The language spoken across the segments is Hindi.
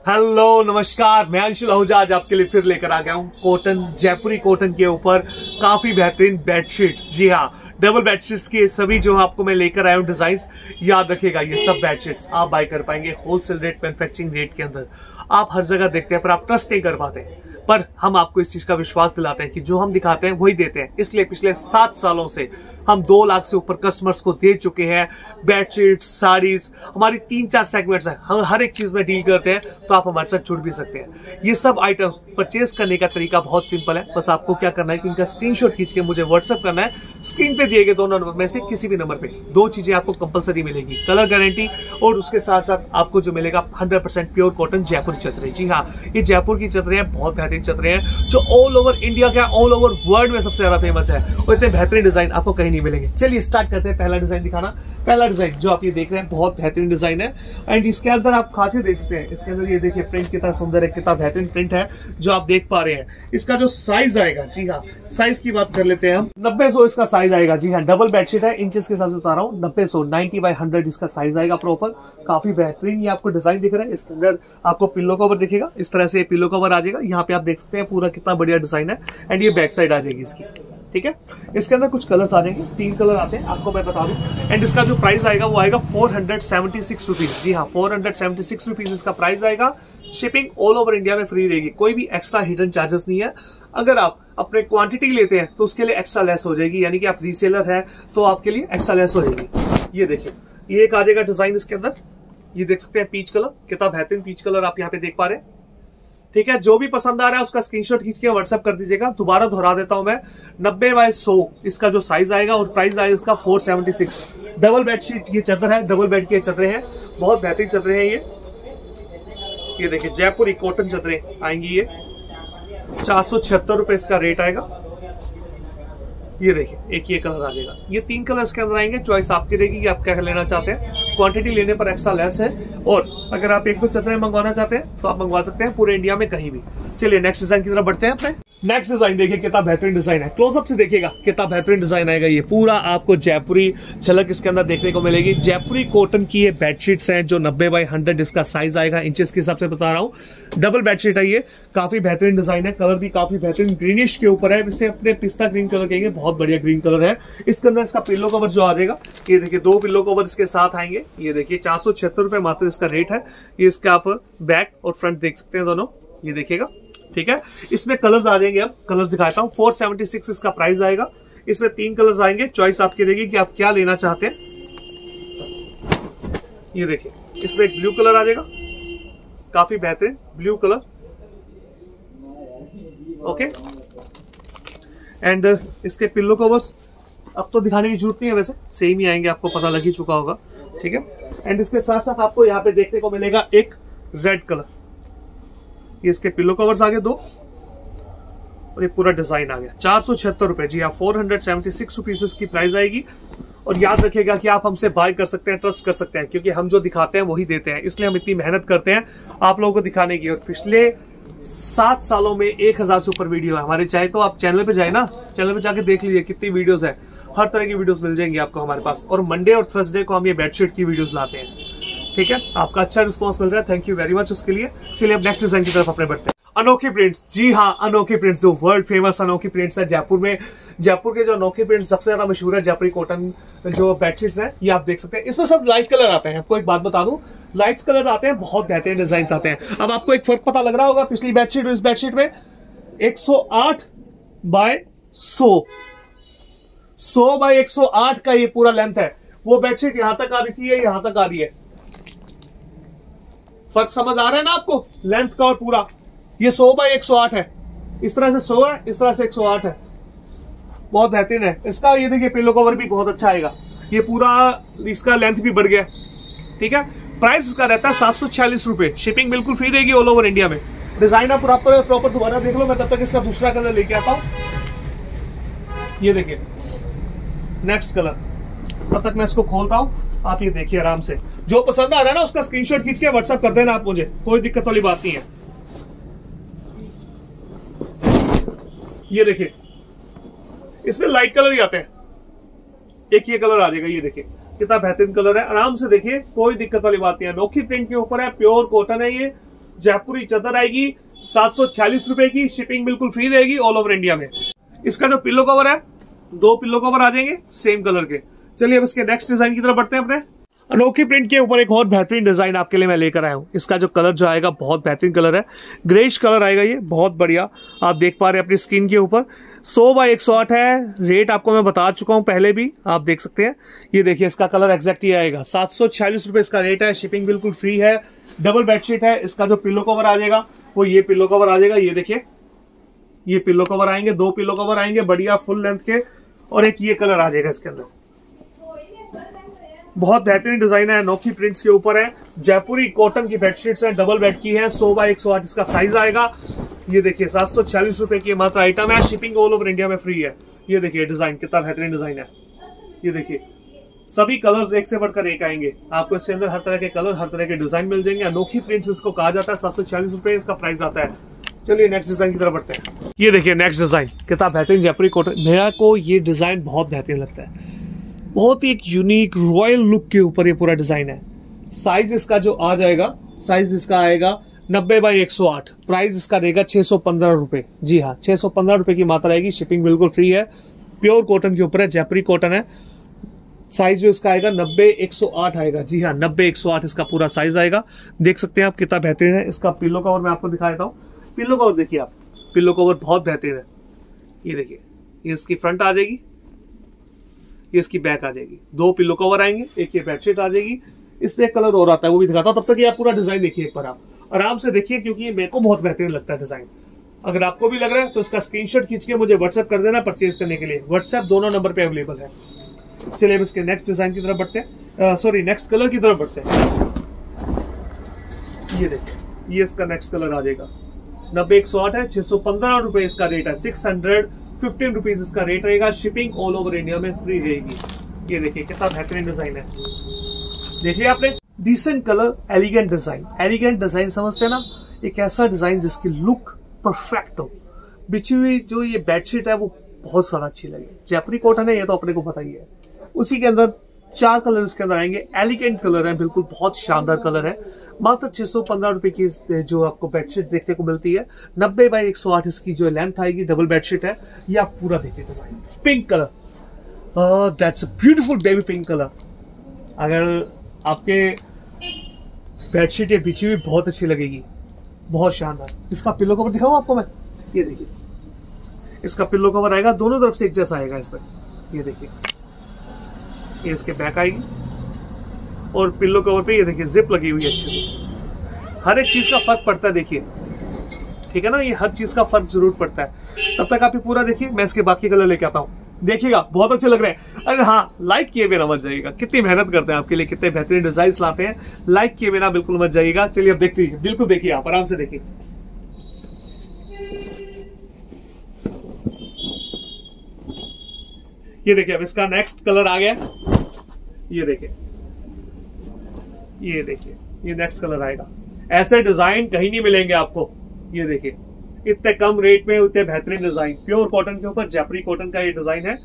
हेलो नमस्कार, मैं अंशुल आहूजा आज आपके लिए फिर लेकर आ गया हूँ कॉटन, जयपुरी कॉटन के ऊपर काफी बेहतरीन बेडशीट्स। जी हाँ, डबल बेडशीट्स के सभी जो आपको मैं लेकर आया हूँ डिजाइन, याद रखिएगा ये सब बेडशीट्स आप बाय कर पाएंगे होलसेल रेट, मैन्युफैक्चरिंग रेट के अंदर। आप हर जगह देखते हैं पर आप ट्रस्ट नहीं कर पाते, पर हम आपको इस चीज का विश्वास दिलाते हैं कि जो हम दिखाते हैं वही देते हैं। इसलिए पिछले 7 सालों से हम 2 लाख से ऊपर कस्टमर्स को दे चुके हैं बेडशीट, साड़ीज, हमारी 3-4 सेगमेंट्स हैं, हम हर एक चीज में डील करते हैं, तो आप हमारे साथ जुड़ भी सकते हैं। ये सब आइटम्स परचेज करने का तरीका बहुत सिंपल है, बस आपको क्या करना है कि इनका स्क्रीनशॉट खींच के मुझे व्हाट्सएप करना है। स्क्रीन पे दिए गए दोनों नंबर में से किसी भी नंबर पे 2 चीजें आपको कंपलसरी मिलेगी, कलर गारंटी और उसके साथ साथ आपको जो मिलेगा 100% प्योर कॉटन जयपुरी चदरें। जी हाँ, ये जयपुर की चदरें हैं, बहुत बेहतरीन चदरें हैं जो ऑल ओवर इंडिया क्या ऑल ओवर वर्ल्ड में सबसे ज्यादा फेमस है, और इतने बेहतरीन डिजाइन आपको कहीं नहीं मिलेंगे। चलिए स्टार्ट करते हैं। पहला डिजाइन दिखाना। पहला डिजाइन जो आप ये देख रहे हैं बहुत बेहतरीन डिजाइन है, एंड इसके अंदर आप खासियत देख सकते हैं। इसके अंदर ये देखिए प्रिंट कितना सुंदर है, कितना बेहतरीन प्रिंट है जो आप देख पा रहे हैं। इसका जो साइज आएगा, जी हाँ साइज की बात कर लेते हैं हम, 90-100 इसका साइज आएगा। जी हाँ, डबल बेडशीट है, इंचेस के साथ बता रहा हूँ, 90-100 90/100 इसका साइज आएगा प्रॉपर। काफी बेहतरीन ये आपको डिजाइन दिख रहा है। इसके अंदर आपको पिल्लो कवर दिखेगा, इस तरह से पिल्लो कवर आ जाएगा। यहाँ पे आप देख सकते हैं पूरा कितना बढ़िया डिजाइन है, एंड ये बैक साइड आ जाएगी इसकी। ठीक है, इसके अंदर कुछ कलर्स आ जाएंगे, 3 कलर आते हैं आपको मैं बता दूं। एंड इसका जो प्राइस आएगा वो आएगा 476 रुपीज। जी हाँ, 476 रुपीज इसका प्राइस आएगा। शिपिंग ऑल ओवर इंडिया में फ्री रहेगी, कोई भी एक्स्ट्रा हिडन चार्जेस नहीं है। अगर आप अपने क्वांटिटी लेते हैं तो उसके लिए एक्स्ट्रा लेस हो जाएगी, यानी कि आप रीसेलर है तो आपके लिए एक्स्ट्रा लेस हो जाएगी। ये देखिए, ये एक आ जाएगा डिजाइन इसके अंदर, ये देख सकते हैं पीच कलर, कितना बेहतरीन पीच कलर आप यहाँ पे देख पा रहे हैं। ठीक है, जो भी पसंद आ रहा है उसका स्क्रीनशॉट खींच के व्हाट्सएप कर दीजिएगा। दोबारा दोहरा देता हूं मैं, 90/100 इसका जो साइज आएगा और प्राइस आएगा इसका 476। डबल बेडशीट ये चादर है, डबल बेड की चादरें हैं, बहुत बेहतरीन चादरें हैं ये देखिए जयपुरी कॉटन चादरें आएंगी। ये 476 रुपए इसका रेट आएगा। ये देखिए एक ये कलर आ जाएगा, ये 3 कलर्स के अंदर आएंगे। चॉइस आपकी रहेगी कि आप क्या लेना चाहते हैं। क्वांटिटी लेने पर एक्स्ट्रा लेस है, और अगर आप 1-2 चादरें मंगवाना चाहते हैं तो आप मंगवा सकते हैं पूरे इंडिया में कहीं भी। चलिए नेक्स्ट डिजाइन की तरफ बढ़ते हैं अपने। नेक्स्ट डिजाइन देखिए कितना बेहतरीन डिजाइन है, क्लोजअप से देखिएगा कितना बेहतरीन डिजाइन आएगा। ये पूरा आपको जयपुरी झलक इसके अंदर देखने को मिलेगी। जयपुरी कॉटन की ये बेडशीट्स हैं जो 90/100 इसका साइज आएगा, इंचेस के हिसाब से बता रहा हूँ। डबल बेडशीट है ये, काफी बेहतरीन डिजाइन है, कलर भी काफी बेहतरीन ग्रीनिश के ऊपर है, इसे अपने पिस्ता ग्रीन कलर कहेंगे, बहुत बढ़िया ग्रीन कलर है। इसके अंदर इसका पिल्लो कवर जो आ जाएगा, ये देखिए 2 पिल्लो कवर इसके साथ आएंगे। ये देखिए 476 रुपए मात्र इसका रेट है। ये इसका आप बैक और फ्रंट देख सकते हैं दोनों, ये देखिएगा। ठीक है, इसमें कलर्स आ जाएंगे, अब कलर्स दिखाता हूं। 476 इसका प्राइस आएगा। इसमें 3 कलर्स आएंगे, चॉइस आपकी रहेगी कि आप क्या लेना चाहते हैं। ये देखिए, इसमें एक ब्लू कलर आ जाएगा, काफी बेहतरीन ब्लू कलर। ओके, एंड इसके पिल्लो कवर्स अब तो दिखाने की जरूरत नहीं है, वैसे सेम ही आएंगे, आपको पता लग ही चुका होगा। ठीक है, एंड इसके साथ साथ आपको यहाँ पे देखने को मिलेगा एक रेड कलर। ये इसके पिल्लो कवर्स आ गए 2, और ये पूरा डिजाइन आ गया। 476 रुपए। जी हाँ, 476 रुपीज की प्राइस आएगी। और याद रखिएगा कि आप हमसे बाय कर सकते हैं, ट्रस्ट कर सकते हैं, क्योंकि हम जो दिखाते हैं वही देते हैं, इसलिए हम इतनी मेहनत करते हैं आप लोगों को दिखाने की। और पिछले 7 सालों में 1000 से ऊपर वीडियो है हमारे। चाहे तो आप चैनल पे जाए ना, चैनल पे जाके देख लीजिए कितनी वीडियोस है, हर तरह की वीडियोस मिल जाएंगी आपको हमारे पास। और मंडे और थर्सडे को हम ये बेडशीट की वीडियोस लाते हैं। ठीक है, आपका अच्छा रिस्पॉन्स मिल रहा है, थैंक यू वेरी मच उसके लिए। चलिए अब नेक्स्ट डिजाइन की तरफ अपने बढ़ते हैं। अनोखी प्रिंट्स। जी हाँ, अनोखी प्रिंट्स जो वर्ल्ड फेमस अनोखी प्रिंट्स है जयपुर में। जयपुर के जो अनोखी प्रिंट्स सबसे ज्यादा मशहूर है, जयपुरी कॉटन जो बेडशीट्स हैं, ये आप देख सकते हैं। इसमें सब लाइट कलर आते हैं। आपको एक बात बता दूं, लाइट्स कलर आते हैं, बहुत बेहतरीन डिजाइन आते हैं। अब आपको एक फर्क पता लग रहा होगा पिछली बेडशीट और इस बेडशीट में, 108/100 100/108 का ये पूरा लेंथ है। वो बेडशीट यहां तक आ रही थी, ये यहां तक आ रही है। फर्क समझ आ रहा है ना आपको, लेंथ का और पूरा। ये 100/108 है, इस तरह से 100 है, इस तरह से 108 है, बहुत बेहतरीन है। इसका ये देखिए पिल्लो कवर भी बहुत अच्छा आएगा, ये पूरा इसका लेंथ भी बढ़ गया। ठीक है, प्राइस इसका रहता है 746 रुपए। शिपिंग बिल्कुल फ्री रहेगी ऑल ओवर इंडिया में। डिजाइन आप प्रॉपर दोबारा देख लो, मैं तब तक इसका दूसरा कलर लेके आता हूं। ये देखिए नेक्स्ट कलर, तब तक मैं इसको खोलता हूं, आप ये देखिए आराम से। जो पसंद आ रहा है ना उसका स्क्रीनशॉट खींच के व्हाट्सएप कर देना आप मुझे, कोई दिक्कत वाली बात नहीं है। ये देखिए इसमें लाइट कलर ही आते हैं, एक ये कलर आ जाएगा। ये देखिए कितना बेहतरीन कलर है, आराम से देखिए, कोई दिक्कत वाली बात नहीं है। अनोखी प्रिंट के ऊपर है, प्योर कॉटन है ये, जयपुरी चादर आएगी 746 रुपए की, शिपिंग बिल्कुल फ्री रहेगी ऑल ओवर इंडिया में। इसका जो पिल्लो कवर है, 2 पिल्लो कवर आ जाएंगे सेम कलर के। चलिए अब इसके नेक्स्ट डिजाइन की तरफ बढ़ते हैं। अपने अनोखी प्रिंट के ऊपर एक और बेहतरीन डिजाइन आपके लिए मैं लेकर आया हूं। इसका जो कलर जो आएगा बहुत बेहतरीन कलर है, ग्रेइश कलर आएगा, ये बहुत बढ़िया आप देख पा रहे हैं अपनी स्क्रीन के ऊपर। 100 बाय 108 है, रेट आपको मैं बता चुका हूं पहले भी, आप देख सकते हैं। ये देखिए इसका कलर एग्जैक्ट ही आएगा, 746 रुपए इसका रेट है, शिपिंग बिल्कुल फ्री है। डबल बेडशीट है। इसका जो पिल्लो कवर आ जाएगा वो ये पिल्लो कवर आ जाएगा, ये देखिए ये पिल्लो कवर आएंगे, 2 पिल्लो कवर आएंगे बढ़िया फुल लेंथ के, और एक ये कलर आ जाएगा इसके अंदर। बहुत बेहतरीन डिजाइन है, अनोखी प्रिंट्स के ऊपर है, जयपुरी कॉटन की बेडशीट्स हैं, डबल बेड की है, 100 बाय 108 इसका साइज आएगा। ये देखिए 746 रुपए की मात्र आइटम है, शिपिंग ऑल ओवर इंडिया में फ्री है। ये देखिए डिजाइन कितना बेहतरीन डिजाइन है, ये देखिए सभी कलर्स एक से बढ़कर एक आएंगे आपको। इसके अंदर हर तरह के कलर, हर तरह के डिजाइन मिल जाएंगे। अनोखी प्रिंट्स इसको कहा जाता है, 746 रुपए इसका प्राइस आता है। चलिए नेक्स्ट डिजाइन की तरफ बढ़ते हैं। ये देखिए नेक्स्ट डिजाइन कितना बेहतरीन जयपुरी कॉटन, मेरा को ये डिजाइन बहुत बेहतरीन लगता है, बहुत ही एक यूनिक रॉयल लुक के ऊपर ये पूरा डिजाइन है। साइज इसका जो आ जाएगा, साइज इसका आएगा 90 बाय 108, प्राइस इसका रहेगा 615 रुपए। जी हाँ 615 रुपए की मात्रा आएगी, शिपिंग बिल्कुल फ्री है, प्योर कॉटन के ऊपर है, जयपुरी कॉटन है। साइज जो इसका आएगा 90-108 आएगा। जी हाँ 90-108 इसका पूरा साइज आएगा। देख सकते हैं आप कितना बेहतरीन है। इसका पिल्लो कवर मैं आपको दिखा देता हूँ। पिल्लो कवर देखिए आप, पिल्लो कवर बहुत बेहतरीन है। ये देखिए ये इसकी फ्रंट आ जाएगी, ये इसकी बैक आ जाएगी, 2 पिल्लो कवर आएंगे, एक ये बेडशीट आ जाएगी। इसमें एक कलर और आता है वो भी दिखाता हूं, तब तक ये आप पूरा डिजाइन देखिए एक बार, आप आराम से देखिए क्योंकि ये मेरे को बहुत बेहतरीन लगता है डिजाइन। अगर आपको भी लग रहा है तो इसका स्क्रीनशॉट खींच के मुझे व्हाट्सएप कर देना परचेज करने के लिए। व्हाट्सएप दोनों नंबर पे अवेलेबल है। चलिए अब इसके नेक्स्ट डिजाइन की तरफ बढ़ते हैं, सॉरी नेक्स्ट कलर की तरफ बढ़ते हैं। ये देखिए ये इसका नेक्स्ट कलर आ जाएगा, 90-108 है, 615 रुपए इसका रेट है, 615 रुपीज इसका रेट रहेगा, शिपिंग ऑल ओवर इंडिया में फ्री रहेगी। ये देखिए कितना बेहतरीन डिजाइन है, देखिए आपने decent colour, elegant design. Elegant design समझते हैं ना, एक ऐसा डिजाइन जिसकी लुक परफेक्ट हो। बिछी हुई जो ये बेडशीट है वो बहुत ज्यादा अच्छी लगे। जयपुरी कॉटन है ये तो अपने को पता ही है, उसी के अंदर 4 कलर इसके अंदर आएंगे, एलिगेंट कलर है, बिल्कुल बहुत शानदार कलर है। मात्र 615 रुपए की जो आपको बेडशीट देखने को मिलती है, 90 बाय 108 इसकी जो लेंथ आएगी, डबल बेडशीट है। ये आप पूरा देखिए design, pink colour, that's a beautiful baby pink colour. अगर आपके बेडशीट ये बिछी हुई बहुत अच्छी लगेगी, बहुत शानदार। इसका पिल्लो कवर दिखाऊं आपको मैं, ये देखिए इसका पिल्लो कवर आएगा, दोनों तरफ से एक जैसा आएगा इस पर। ये देखिए ये इसके बैक आएगी, और पिल्लो कवर पे ये देखिए जिप लगी हुई है अच्छे से। हर एक चीज का फर्क पड़ता है देखिए, ठीक है ना, ये हर चीज का फर्क जरूर पड़ता है। तब तक आप ये पूरा देखिए, मैं इसके बाकी कलर लेके आता हूँ, देखिएगा बहुत अच्छे लग रहे हैं। अरे हाँ, लाइक किए बिना मत जाइएगा, कितनी मेहनत करते हैं आपके लिए, कितने बेहतरीन डिजाइन लाते हैं, लाइक किए बिना बिल्कुल मत जाइएगा। चलिए अब देखते हैं, बिल्कुल देखिए आप आराम से देखिए। ये देखिए अब इसका नेक्स्ट कलर आ गया, ये देखिए ये नेक्स्ट कलर आएगा। ऐसे डिजाइन कहीं नहीं मिलेंगे आपको। ये देखिए इतने कम रेट में इतने बेहतरीन डिजाइन, प्योर कॉटन के ऊपर जयपुरी कॉटन का ये डिजाइन है।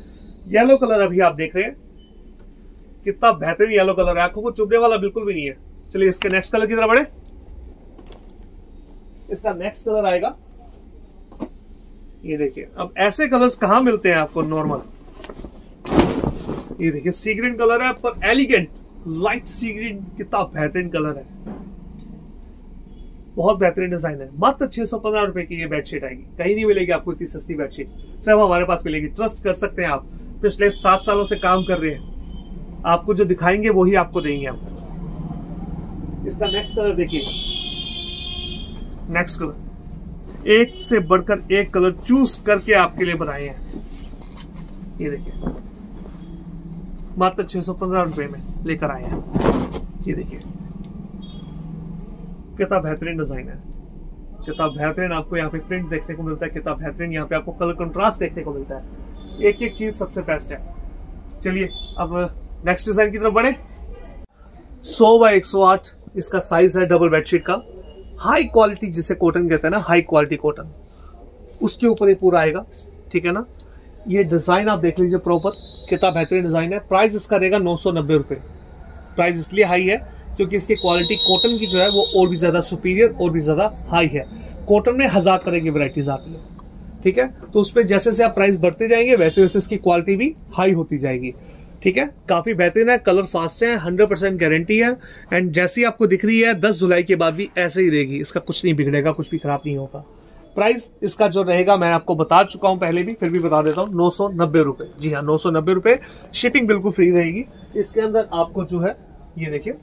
येलो कलर अभी आप देख रहे हैं, कितना बेहतरीन येलो कलर है, आंखों को चुभने वाला बिल्कुल भी नहीं है। चलिए इसके नेक्स्ट कलर की तरफ बढ़े। इसका नेक्स्ट कलर आएगा, ये देखिए। अब ऐसे कलर्स कहां मिलते हैं आपको नॉर्मल। ये देखिए सी ग्रीन कलर है, पर एलिगेंट लाइट सी ग्रीन, कितना बेहतरीन कलर है, बहुत बेहतरीन डिजाइन है। मात्र 615 रुपए की ये बेडशीट आएगी, कहीं नहीं मिलेगी आपको इतनी सस्ती बेडशीट, सिर्फ हमारे पास मिलेगी। ट्रस्ट कर सकते हैं आप, पिछले 7 सालों से काम कर रहे हैं, आपको जो दिखाएंगे वही आपको देंगे हम। इसका नेक्स्ट कलर देखिए, नेक्स्ट कलर एक से बढ़कर एक कलर चूज करके आपके लिए बनाए हैं। ये देखिए मात्र 615 रुपए में लेकर आए हैं। ये देखिए कितना बेहतरीन डिजाइन है, कितना बेहतरीन आपको यहाँ पे प्रिंट देखने को मिलता है, कितना बेहतरीन यहाँ पे आपको कलर कंट्रास्ट देखने को मिलता है। एक एक चीज सबसे बेस्ट है। चलिए अब नेक्स्ट डिजाइन की तरफ बढ़े। 100 बाय 108 इसका साइज है, डबल बेडशीट का, हाई क्वालिटी जिसे कॉटन कहते हैं ना, हाई क्वालिटी कॉटन, उसके ऊपर ये पूरा आएगा, ठीक है ना। ये डिजाइन आप देख लीजिए प्रॉपर, कितना बेहतरीन डिजाइन है। प्राइस इसका रहेगा 990 रुपए। प्राइस इसलिए हाई है क्योंकि इसकी क्वालिटी कॉटन की जो है वो और भी ज्यादा सुपीरियर और भी ज्यादा हाई है। कॉटन में 1000 तरह की वैरायटीज आती है, ठीक है। तो उस पर जैसे जैसे आप प्राइस बढ़ते जाएंगे वैसे वैसे इसकी क्वालिटी भी हाई होती जाएगी, ठीक है। काफी बेहतरीन है, कलर फास्ट है, 100% गारंटी है। एंड जैसी आपको दिख रही है 10 जुलाई के बाद भी ऐसे ही रहेगी, इसका कुछ नहीं बिगड़ेगा, कुछ भी खराब नहीं होगा। प्राइस इसका जो रहेगा मैं आपको बता चुका हूं पहले भी, फिर भी बता देता हूं, 990 रुपए। जी हाँ, 990 रुपए, शिपिंग बिल्कुल फ्री रहेगी। इसके अंदर आपको जो है ये देखिए,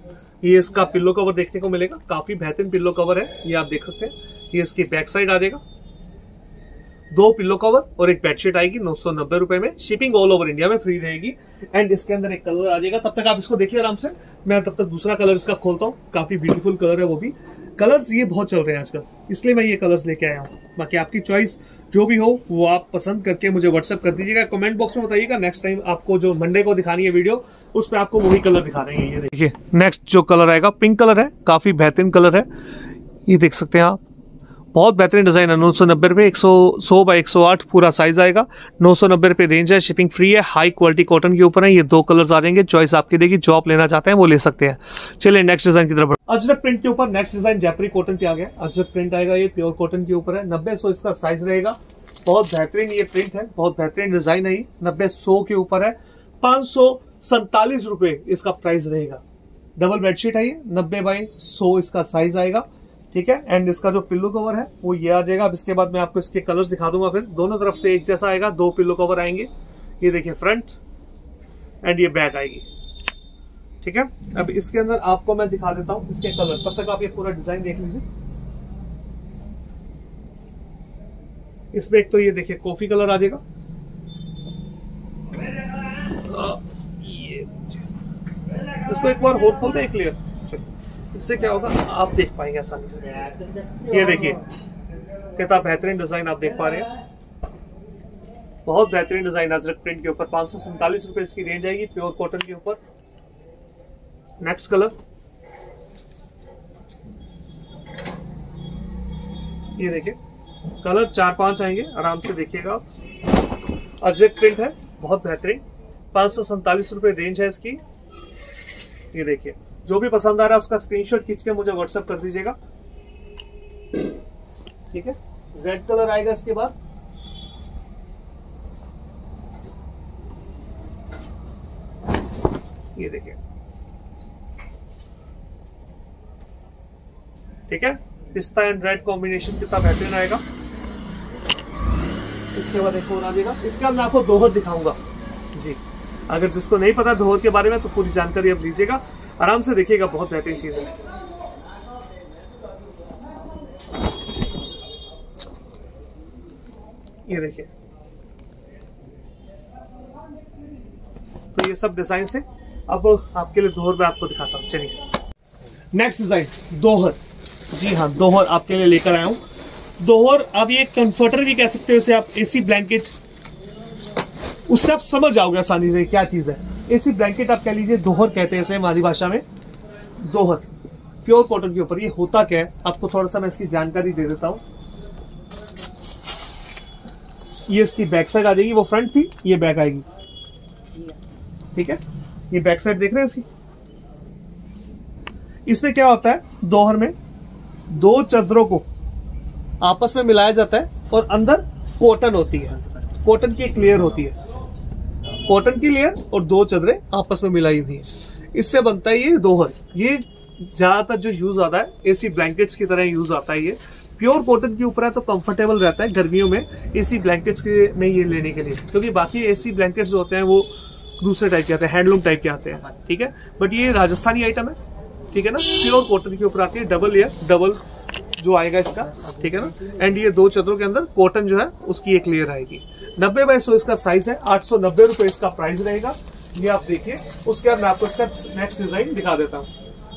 ये इसका पिल्लो कवर देखने को मिलेगा, काफी बेहतरीन पिल्लो कवर है, ये आप देख सकते हैं। ये इसकी बैक साइड आ जाएगा, 2 पिल्लो कवर और एक बेडशीट आएगी 990 रुपए में। शिपिंग ऑल ओवर इंडिया में फ्री रहेगी। एंड इसके अंदर एक कलर आ जाएगा, तब तक आप इसको देखिए आराम से, मैं तब तक दूसरा कलर इसका खोलता हूँ। काफी ब्यूटीफुल कलर है वो भी। कलर्स ये बहुत चल रहे हैं आजकल, इसलिए मैं ये कलर्स लेके आया हूँ। बाकी आपकी चॉइस जो भी हो वो आप पसंद करके मुझे व्हाट्सएप कर दीजिएगा, कमेंट बॉक्स में बताइएगा। नेक्स्ट टाइम आपको जो मंडे को दिखानी है वीडियो, उस पर आपको वही कलर दिखा देंगे। ये देखिए नेक्स्ट जो कलर आएगा पिंक कलर है, काफी बेहतरीन कलर है, ये देख सकते हैं आप, बहुत बेहतरीन डिजाइन है। 990 रुपये, 100 बाई 108 पूरा साइज आएगा, 990 रुपये रेंज है, शिपिंग फ्री है, हाई क्वालिटी कॉटन के ऊपर है। ये 2 कलर्स आ जाएंगे, चॉइस आपकी देगी, जो आप लेना चाहते हैं वो ले सकते हैं। चलिए नेक्स्ट डिजाइन की तरफ। अजरक प्रिंट के ऊपर नेक्स्ट डिजाइन जयपुरी कॉटन पे आ गया। अजरक प्रिंट आएगा, ये प्योर कॉटन के ऊपर है, 90-100 इसका साइज रहेगा। बहुत बेहतरीन ये प्रिंट है, बहुत बेहतरीन डिजाइन है। 90-100 के ऊपर है, 547 रुपए इसका प्राइस रहेगा। डबल बेडशीट है ये, 90 बाई 100 इसका साइज आएगा, ठीक है। एंड इसका जो पिल्लो कवर है वो ये आ जाएगा। अब इसके बाद मैं आपको इसके कलर्स दिखा दूंगा, फिर दोनों तरफ से एक जैसा आएगा, 2 पिल्लो कवर आएंगे। ये देखिए फ्रंट एंड ये बैक आएगी, ठीक है। अब इसके अंदर आपको मैं दिखा देता हूं इसके कलर, तब तक आप ये पूरा डिजाइन देख लीजिए। इसमें एक तो ये देखिए कॉफी कलर आ जाएगा, ये इसको एक बार होल खोल दे क्लियर, इससे क्या होगा आप देख पाएंगे आसानी से। ये देखिए कितना बेहतरीन डिजाइन आप देख पा रहे हैं, बहुत बेहतरीन डिजाइन अजरक प्रिंट के ऊपर। 547 रुपए इसकी रेंज आएगी, प्योर कॉटन के ऊपर। नेक्स्ट कलर ये देखिए, कलर 4-5 आएंगे, आराम से देखिएगा। अजरक प्रिंट है, बहुत बेहतरीन, 547 रुपए रेंज है इसकी। ये देखिए, जो भी पसंद आ रहा है उसका स्क्रीनशॉट खींच के मुझे व्हाट्सएप कर दीजिएगा, ठीक है। रेड कलर आएगा इसके बाद, ये देखिए, ठीक है। पिस्ता एंड रेड कॉम्बिनेशन कितना बेहतरीन आएगा। इसके बाद एक और आ जाएगा, इसके बाद मैं आपको दोहर दिखाऊंगा जी। अगर जिसको नहीं पता दोहर के बारे में तो पूरी जानकारी अब लीजिएगा, आराम से देखिएगा, बहुत बेहतरीन चीज है। ये देखिए, तो ये सब डिजाइन थे। अब आपके लिए दोहर में आपको दिखाता हूं, चलिए। नेक्स्ट डिजाइन दोहर, जी हाँ, दोहर आपके लिए लेकर आया हूं। दोहर अब ये कंफर्टर भी कह सकते हो इसे आप, एसी ब्लैंकेट, उससे आप समझ जाओगे आसानी से क्या चीज है। एसी ब्लैंकेट आप कह लीजिए, दोहर कहते हैं इसे हमारी भाषा में। दोहर प्योर कॉटन के ऊपर, ये होता क्या है आपको थोड़ा सा मैं इसकी जानकारी दे देता हूं। ये इसकी बैक साइड आ जाएगी, वो फ्रंट थी, ये बैक आएगी, ठीक है। ये बैक साइड देख रहे हैं इसकी। इसमें क्या होता है, दोहर में 2 चादरों को आपस में मिलाया जाता है और अंदर कॉटन होती है, कॉटन की एक लेयर होती है, कॉटन की लेयर और 2 चादरें आपस में मिलाई हुई है, इससे बनता है ये दोहर। ये ज्यादातर जो यूज आता है एसी ब्लैंकेट्स की तरह यूज आता है। ये प्योर कॉटन के ऊपर है तो कंफर्टेबल रहता है गर्मियों में एसी ब्लैंकेट्स में ये लेने के लिए, क्योंकि बाकी एसी ब्लैंकेट्स जो होते हैं वो दूसरे टाइप के आते हैं, हैंडलूम टाइप के आते हैं, ठीक है। बट ये राजस्थानी आइटम है, ठीक है ना, प्योर कॉटन के ऊपर आती है, डबल लेयर, डबल जो आएगा इसका, ठीक है ना। एंड ये 2 चादरों के अंदर कॉटन जो है उसकी एक लेयर आएगी। 90 बाई 100 इसका साइज है, 890 रुपए इसका प्राइस रहेगा। ये आप देखिए। उसके बाद मैं आपको इसका नेक्स्ट डिजाइन दिखा देता हूँ।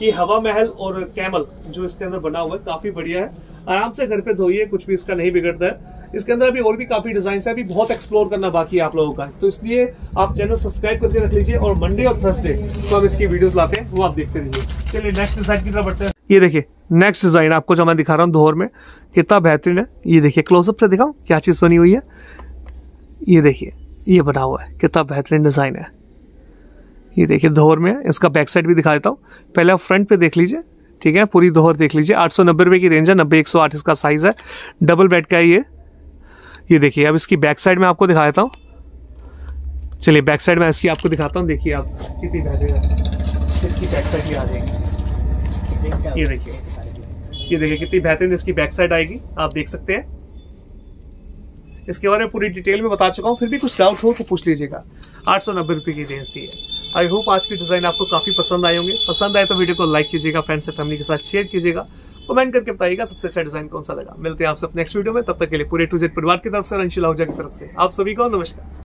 ये हवा महल और कैमल जो इसके अंदर बना हुआ है, काफी बढ़िया है, आराम से घर पे धोइए, कुछ भी इसका नहीं बिगड़ता है। इसके अंदर अभी और भी काफी डिजाइन है, अभी बहुत एक्सप्लोर करना बाकी है आप लोगों का, तो इसलिए आप चैनल सब्सक्राइब करके रख लीजिए। और मंडे और थर्सडे तो हम इसकी वीडियोस लाते हैं, वो आप देखते रहिए। चलिए नेक्स्ट डिजाइन की तरफ बढ़ते हैं। ये देखिए नेक्स्ट डिजाइन आपको जो मैं दिखा रहा हूँ दोहर में, कितना बेहतरीन है। ये देखिए, क्लोजअप से दिखाऊं क्या चीज बनी हुई है। ये देखिए, ये बना हुआ है, कितना बेहतरीन डिजाइन है। ये देखिए दोहर में, इसका बैक साइड भी दिखा देता हूँ। पहले आप फ्रंट पे देख लीजिए, ठीक है, पूरी दोहर देख लीजिए। 890 रुपये की रेंज है, 90-108 इसका साइज है, डबल बेड का है ये देखिए। अब इसकी बैक साइड में आपको दिखा देता हूँ। चलिए बैक साइड में इसकी आपको दिखाता हूँ। देखिए आप कितनी बेहतरीन इसकी बैक साइड भी आ जाएगी। ये देखिए कितनी बेहतरीन इसकी बैक साइड आएगी, आप देख सकते हैं। इसके बारे में पूरी डिटेल में बता चुका हूँ, फिर भी कुछ डाउट हो तो पूछ लीजिएगा। 890 रुपये की रेंज थी है। आई होप आज की डिजाइन आपको काफी पसंद आए होंगे। पसंद आए तो वीडियो को लाइक कीजिएगा, फ्रेंड से फैमिली के साथ शेयर कीजिएगा, कमेंट करके बताइएगा सबसे अच्छा डिजाइन कौन सा लगा। मिलते हैं आपसे नेक्स्ट वीडियो में, तब तक के लिए पूरे टू जेड परिवार की तरफ से, अंशुल आहूजा की तरफ से आप सभी को नमस्कार।